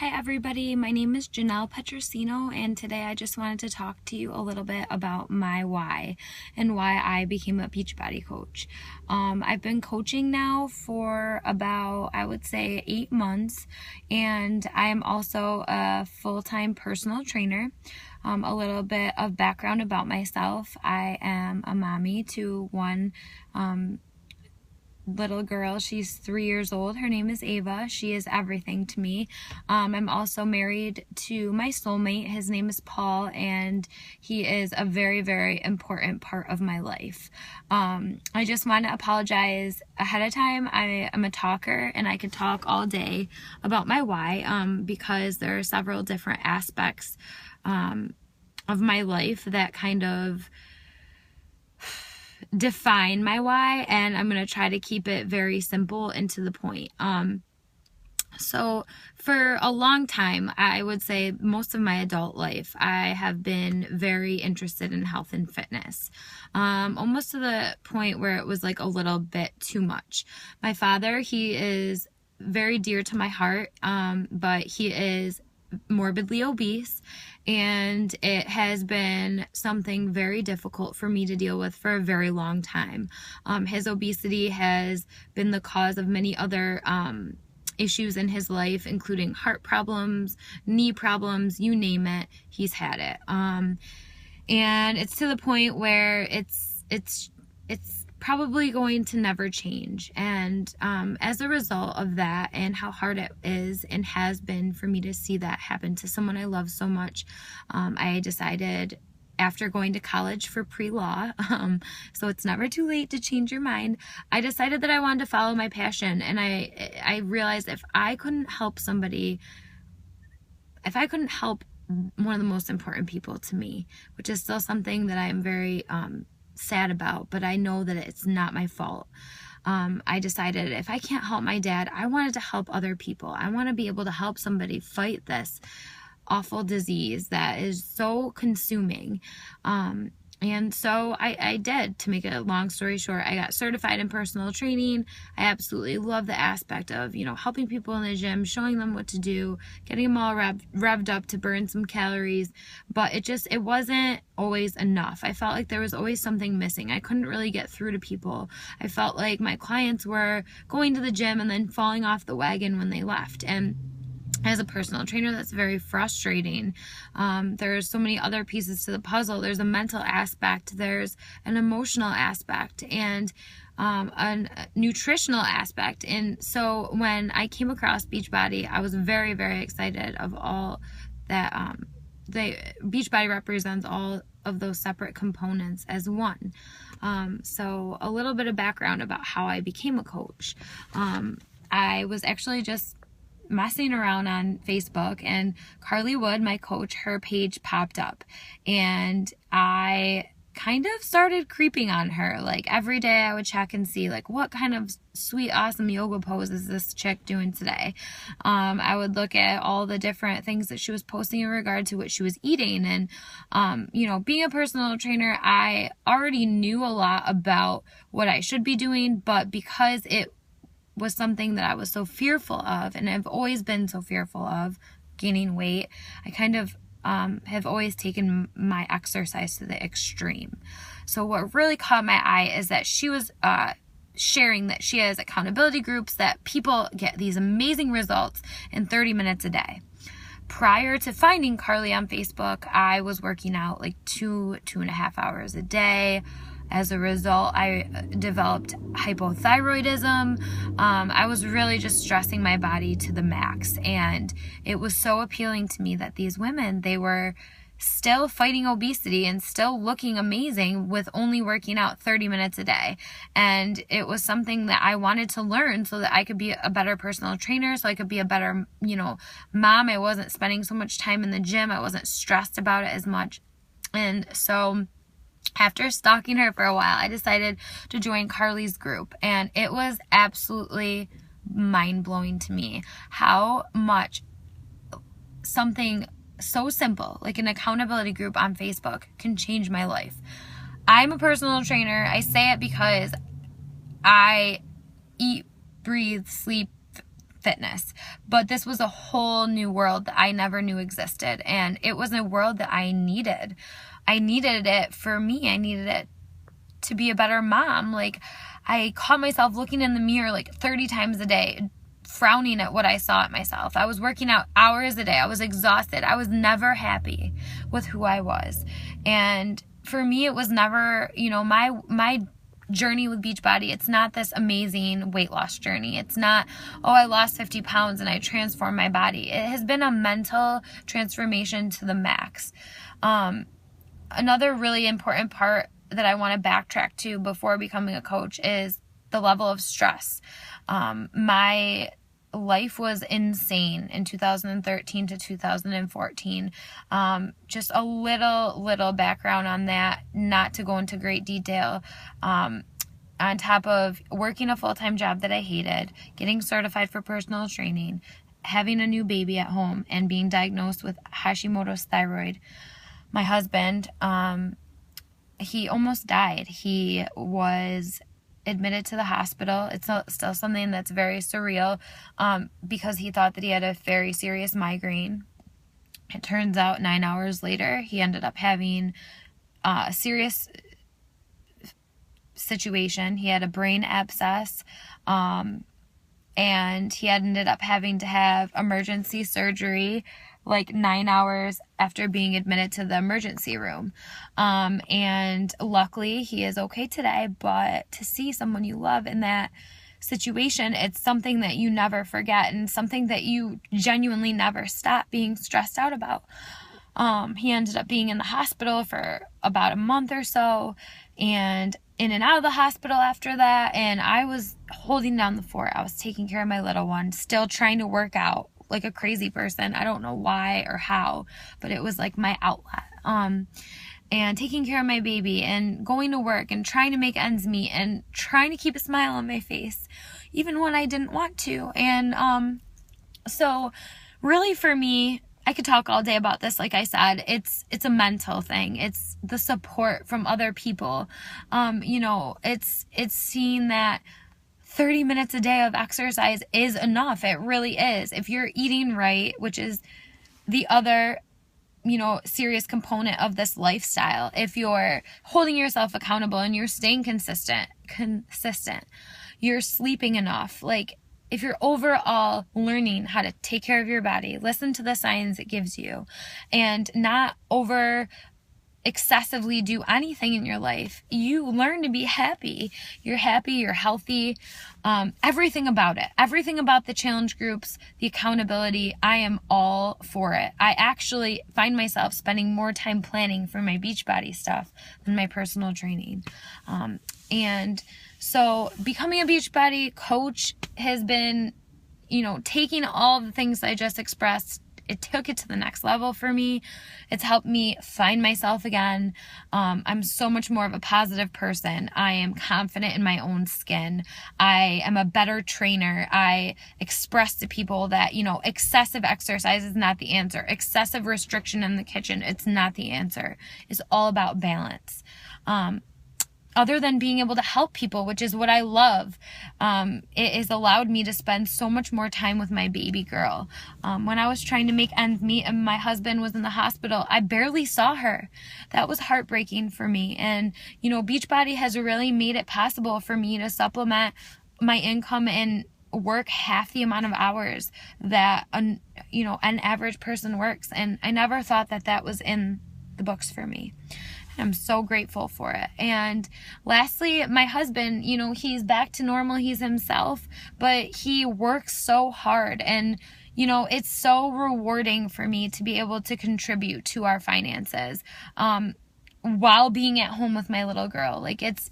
Hi everybody, my name is Janelle Petrosino, and today I just wanted to talk to you a little bit about my why and why I became a Beachbody coach. I've been coaching now for about, I would say, 8 months, and I am also a full-time personal trainer. A little bit of background about myself: I am a mommy to one little girl. She's 3 years old. Her name is Ava. She is everything to me. I'm also married to my soulmate. His name is Paul, and he is a very, very important part of my life. I just want to apologize ahead of time. I am a talker, and I could talk all day about my why, because there are several different aspects of my life that kind of define my why, and I'm going to try to keep it very simple and to the point. So for a long time, I would say most of my adult life, I have been very interested in health and fitness, almost to the point where it was like a little bit too much. My father, he is very dear to my heart, but he is morbidly obese, and it has been something very difficult for me to deal with for a very long time. His obesity has been the cause of many other issues in his life, including heart problems, knee problems, you name it, he's had it. And it's to the point where it's probably going to never change. And as a result of that, and how hard it is and has been for me to see that happen to someone I love so much, I decided, after going to college for pre-law, so it's never too late to change your mind, I decided that I wanted to follow my passion. And I realized if I couldn't help somebody, if I couldn't help one of the most important people to me, which is still something that I am very sad about, but I know that it's not my fault. I decided if I can't help my dad, I wanted to help other people. I want to be able to help somebody fight this awful disease that is so consuming. And so I did. To make a long story short, I got certified in personal training. I absolutely love the aspect of, helping people in the gym, showing them what to do, getting them all revved up to burn some calories. But it wasn't always enough. I felt like there was always something missing. I couldn't really get through to people. I felt like my clients were going to the gym and then falling off the wagon when they left. And as a personal trainer, that's very frustrating. There's so many other pieces to the puzzle. There's a mental aspect, there's an emotional aspect, and a nutritional aspect. And so when I came across Beachbody, I was very, very excited of all that. Beachbody represents all of those separate components as one. So a little bit of background about how I became a coach. I was actually just messing around on Facebook, and Carly Wood, my coach, her page popped up, and I kind of started creeping on her. Like every day I would check and see like what kind of sweet, awesome yoga pose is this chick doing today. I would look at all the different things that she was posting in regard to what she was eating. And being a personal trainer, I already knew a lot about what I should be doing, but because it was something that I was so fearful of, and I've always been so fearful of, gaining weight, I kind of have always taken my exercise to the extreme. So what really caught my eye is that she was sharing that she has accountability groups, that people get these amazing results in 30 minutes a day. Prior to finding Carly on Facebook, I was working out like 2.5 hours a day. As a result, I developed hypothyroidism. I was really just stressing my body to the max. And it was so appealing to me that these women, they were still fighting obesity and still looking amazing with only working out 30 minutes a day. And it was something that I wanted to learn so that I could be a better personal trainer, so I could be a better, mom. I wasn't spending so much time in the gym. I wasn't stressed about it as much. And so after stalking her for a while, I decided to join Carly's group, and it was absolutely mind-blowing to me how much something so simple like an accountability group on Facebook can change my life. I'm a personal trainer. I say it because I eat, breathe, sleep, fitness. But this was a whole new world that I never knew existed. And it was a world that I needed. I needed it for me. I needed it to be a better mom. Like, I caught myself looking in the mirror like 30 times a day, frowning at what I saw at myself. I was working out hours a day. I was exhausted. I was never happy with who I was. And for me, it was never, my journey with Beachbody, it's not this amazing weight loss journey. It's not, oh, I lost 50 pounds and I transformed my body. It has been a mental transformation to the max. Another really important part that I want to backtrack to before becoming a coach is the level of stress. My life was insane in 2013 to 2014. Just a little background on that, not to go into great detail. On top of working a full-time job that I hated, getting certified for personal training, having a new baby at home, and being diagnosed with Hashimoto's thyroid, my husband, he almost died. He was admitted to the hospital. It's still something that's very surreal, because he thought that he had a very serious migraine. It turns out 9 hours later, he ended up having a serious situation. He had a brain abscess, and he ended up having to have emergency surgery like 9 hours after being admitted to the emergency room. And luckily he is okay today, but to see someone you love in that situation, it's something that you never forget and something that you genuinely never stop being stressed out about. He ended up being in the hospital for about a month or so, and in and out of the hospital after that. And I was holding down the fort. I was taking care of my little one, still trying to work out like a crazy person. I don't know why or how, but it was like my outlet. And taking care of my baby and going to work and trying to make ends meet and trying to keep a smile on my face, even when I didn't want to. And so really for me, I could talk all day about this. Like I said, it's a mental thing. It's the support from other people. It's seeing that 30 minutes a day of exercise is enough. It really is. If you're eating right, which is the other, serious component of this lifestyle, if you're holding yourself accountable and you're staying consistent, you're sleeping enough, like if you're overall learning how to take care of your body, listen to the signs it gives you, and not excessively do anything in your life, you learn to be happy. You're happy, you're healthy, everything about it, everything about the challenge groups, the accountability, I am all for it. I actually find myself spending more time planning for my Beachbody stuff than my personal training. And so becoming a Beachbody coach has been, taking all the things I just expressed, it took it to the next level for me. It's helped me find myself again. I'm so much more of a positive person. I am confident in my own skin. I am a better trainer. I express to people that, excessive exercise is not the answer. Excessive restriction in the kitchen, it's not the answer. It's all about balance. Other than being able to help people, which is what I love, it has allowed me to spend so much more time with my baby girl. When I was trying to make ends meet and my husband was in the hospital, I barely saw her. That was heartbreaking for me. And, Beachbody has really made it possible for me to supplement my income and work half the amount of hours that, an average person works. And I never thought that was in the books for me. I'm so grateful for it. And lastly, my husband, he's back to normal. He's himself, but he works so hard. And, it's so rewarding for me to be able to contribute to our finances, while being at home with my little girl. Like it's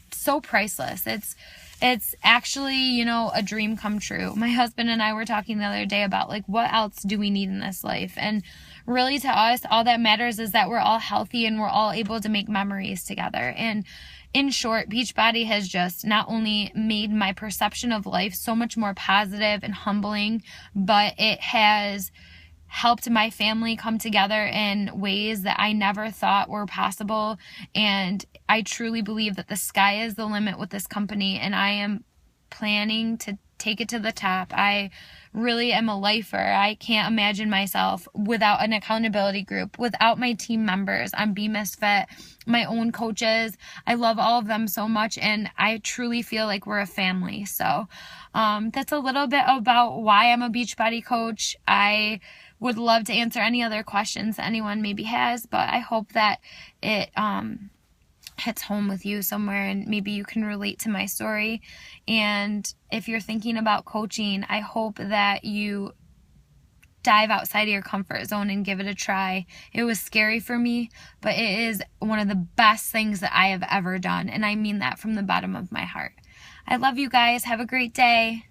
so priceless. It's actually, a dream come true. My husband and I were talking the other day about like, what else do we need in this life? And really to us, all that matters is that we're all healthy and we're all able to make memories together. And in short, Beachbody has just not only made my perception of life so much more positive and humbling, but it has helped my family come together in ways that I never thought were possible. And I truly believe that the sky is the limit with this company, and I am planning to take it to the top. I really am a lifer. I can't imagine myself without an accountability group, without my team members on Be Misfit, my own coaches. I love all of them so much, and I truly feel like we're a family. So that's a little bit about why I'm a Beachbody coach. I would love to answer any other questions that anyone maybe has, but I hope that it hits home with you somewhere and maybe you can relate to my story. And if you're thinking about coaching, I hope that you dive outside of your comfort zone and give it a try. It was scary for me, but it is one of the best things that I have ever done, and I mean that from the bottom of my heart. I love you guys. Have a great day.